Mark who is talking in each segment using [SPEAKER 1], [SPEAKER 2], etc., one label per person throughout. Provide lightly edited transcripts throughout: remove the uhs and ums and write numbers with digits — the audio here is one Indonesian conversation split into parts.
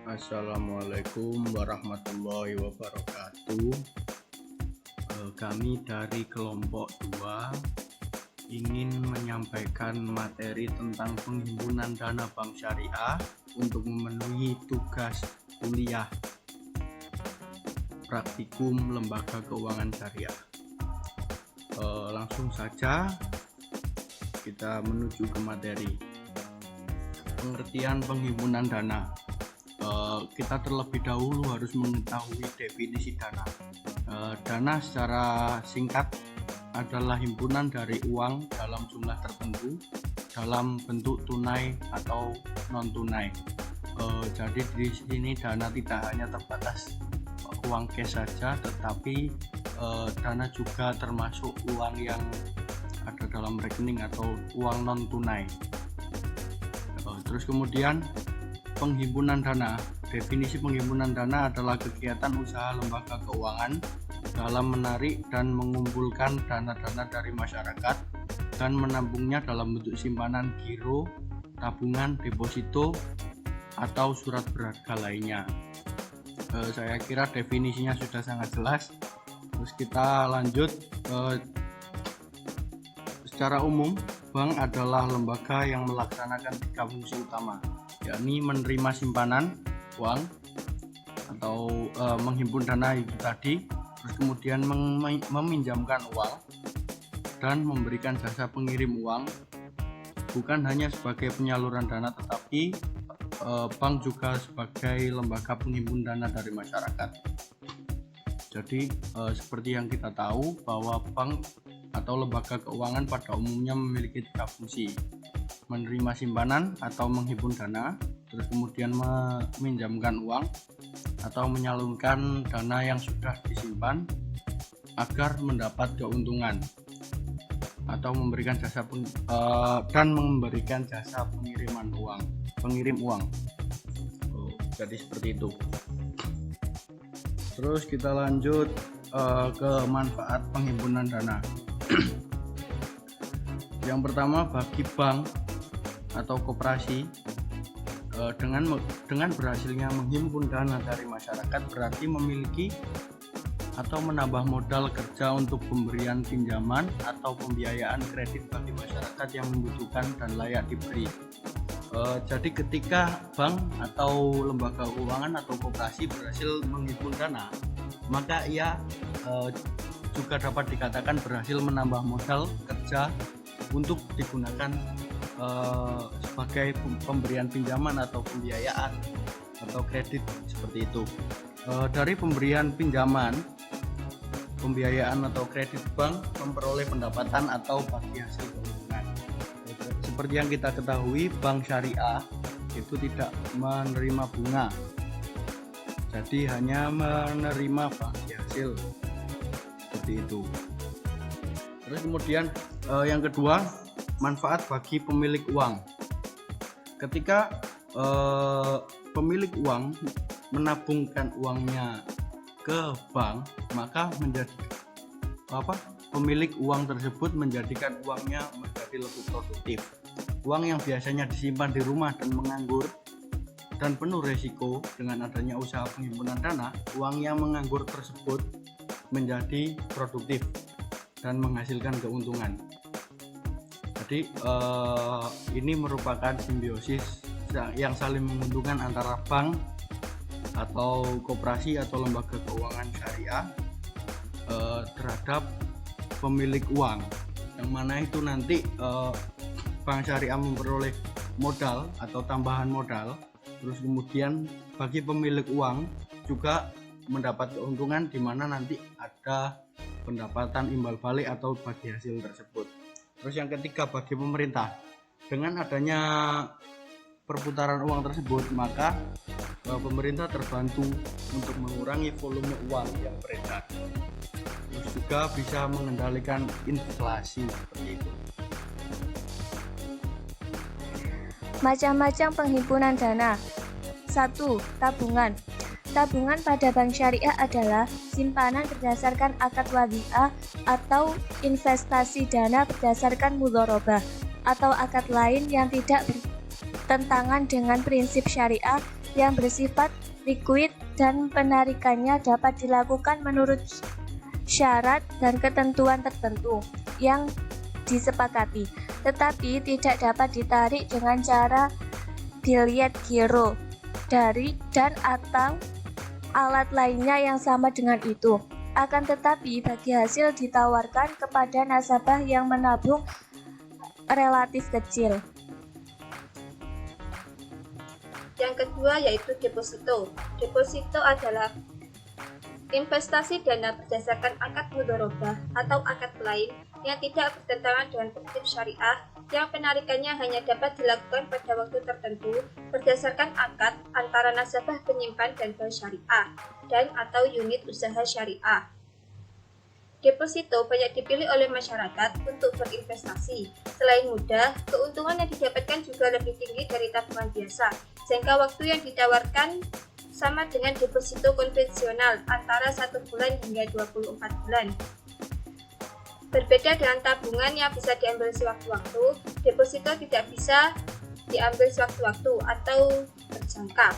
[SPEAKER 1] Assalamualaikum warahmatullahi wabarakatuh. Kami dari kelompok 2 ingin menyampaikan materi tentang penghimpunan dana bank syariah untuk memenuhi tugas kuliah praktikum lembaga keuangan syariah. Langsung saja kita menuju ke materi. Pengertian penghimpunan dana. Kita terlebih dahulu harus mengetahui definisi dana. Dana secara singkat adalah himpunan dari uang dalam jumlah tertentu dalam bentuk tunai atau non tunai. Jadi di sini dana tidak hanya terbatas uang cash saja, tetapi dana juga termasuk uang yang ada dalam rekening atau uang non tunai. Terus kemudian penghimpunan dana. Definisi penghimpunan dana adalah kegiatan usaha lembaga keuangan dalam menarik dan mengumpulkan dana-dana dari masyarakat dan menabungnya dalam bentuk simpanan giro, tabungan, deposito, atau surat berharga lainnya. Saya kira definisinya sudah sangat jelas. Terus kita lanjut. Secara umum, bank adalah lembaga yang melaksanakan 3 fungsi utama, yakni menerima simpanan uang atau menghimpun dana itu tadi, terus kemudian meminjamkan uang dan memberikan jasa pengirim uang. Bukan hanya sebagai penyaluran dana, tetapi bank juga sebagai lembaga penghimpun dana dari masyarakat. Jadi seperti yang kita tahu bahwa bank atau lembaga keuangan pada umumnya memiliki 3 fungsi: menerima simpanan atau menghimpun dana, terus kemudian meminjamkan uang atau menyalurkan dana yang sudah disimpan agar mendapat keuntungan, atau memberikan jasa dan memberikan jasa pengirim uang. Jadi seperti itu. Terus kita lanjut ke manfaat penghimpunan dana. Yang pertama, bagi bank atau koperasi, dengan berhasilnya menghimpun dana dari masyarakat berarti memiliki atau menambah modal kerja untuk pemberian pinjaman atau pembiayaan kredit bagi masyarakat yang membutuhkan dan layak diberi. Jadi ketika bank atau lembaga keuangan atau koperasi berhasil menghimpun dana, maka ia juga dapat dikatakan berhasil menambah modal kerja untuk digunakan sebagai pemberian pinjaman atau pembiayaan atau kredit seperti itu. Dari pemberian pinjaman, pembiayaan atau kredit, bank memperoleh pendapatan atau bagi hasil keuntungan. Seperti yang kita ketahui, bank syariah itu tidak menerima bunga, jadi hanya menerima bagi hasil seperti itu. Terus kemudian yang kedua, manfaat bagi pemilik uang. Ketika pemilik uang menabungkan uangnya ke bank, maka pemilik uang tersebut menjadikan uangnya menjadi lebih produktif. Uang yang biasanya disimpan di rumah dan menganggur dan penuh resiko, dengan adanya usaha penghimpunan dana, uang yang menganggur tersebut menjadi produktif dan menghasilkan keuntungan. Jadi ini merupakan simbiosis yang saling menguntungkan antara bank atau koperasi atau lembaga keuangan syariah terhadap pemilik uang, yang mana itu nanti bank syariah memperoleh modal atau tambahan modal, terus kemudian bagi pemilik uang juga mendapat keuntungan, di mana nanti ada pendapatan imbal balik atau bagi hasil tersebut. Terus yang ketiga, bagi pemerintah, dengan adanya perputaran uang tersebut, maka pemerintah terbantu untuk mengurangi volume uang yang beredar. Terus juga bisa mengendalikan inflasi seperti itu.
[SPEAKER 2] Macam-macam penghimpunan dana. 1. Tabungan. Tabungan pada bank syariah adalah simpanan berdasarkan akad wadiah atau investasi dana berdasarkan mudharabah atau akad lain yang tidak bertentangan dengan prinsip syariah yang bersifat liquid dan penarikannya dapat dilakukan menurut syarat dan ketentuan tertentu yang disepakati, tetapi tidak dapat ditarik dengan cara biliet giro dari dan atau alat lainnya yang sama dengan itu. Akan tetapi bagi hasil ditawarkan kepada nasabah yang menabung relatif kecil.
[SPEAKER 3] Yang kedua yaitu deposito. Deposito adalah investasi dana berdasarkan akad mudharabah atau akad lain yang tidak bertentangan dengan prinsip syariah yang penarikannya hanya dapat dilakukan pada waktu tertentu berdasarkan akad antara nasabah penyimpan dan bank syariah dan atau unit usaha syariah. Deposito banyak dipilih oleh masyarakat untuk berinvestasi. Selain mudah, keuntungan yang didapatkan juga lebih tinggi dari tabungan biasa, sehingga waktu yang ditawarkan sama dengan deposito konvensional antara 1 bulan hingga 24 bulan. Berbeda dengan tabungan yang bisa diambil sewaktu-waktu, deposito tidak bisa diambil sewaktu-waktu atau berjangka.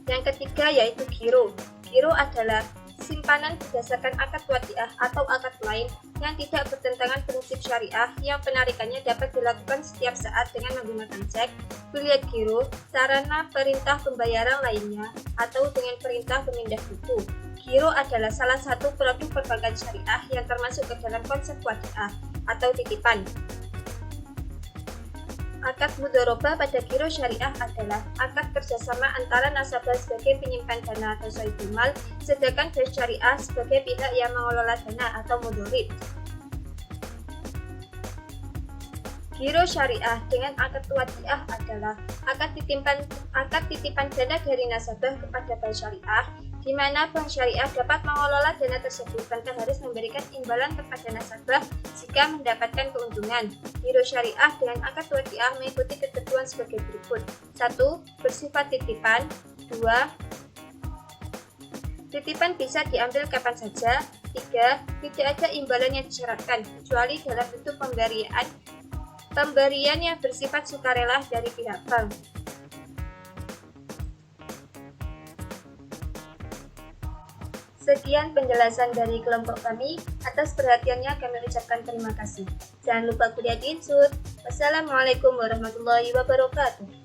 [SPEAKER 3] Yang ketiga yaitu giro. Giro adalah simpanan berdasarkan akad wadiah atau akad lain yang tidak bertentangan prinsip syariah yang penarikannya dapat dilakukan setiap saat dengan menggunakan cek, biliet giro, sarana perintah pembayaran lainnya, atau dengan perintah pemindah buku. Giro adalah salah satu produk perbankan syariah yang termasuk ke dalam konsep wadiah atau titipan. Akad mudharabah pada giro syariah adalah akad kerjasama antara nasabah sebagai penyimpan dana atau sahibul mal, sedangkan bank syariah sebagai pihak yang mengelola dana atau mudharib. Giro syariah dengan akad wadiah adalah akad titipan dana dari nasabah kepada bank syariah, di mana bank syariah dapat mengelola dana tersebut tanpa harus memberikan imbalan kepada nasabah jika mendapatkan keuntungan. Giro syariah dengan akad wadiah mengikuti ketentuan sebagai berikut. 1. Bersifat titipan. 2. Titipan bisa diambil kapan saja. 3. Tidak ada imbalan yang disyaratkan, kecuali dalam bentuk pemberian yang bersifat sukarela dari pihak bank. Sekian penjelasan dari kelompok kami. Atas perhatiannya kami ucapkan terima kasih. Jangan lupa kuliah di Insud. Wassalamualaikum warahmatullahi wabarakatuh.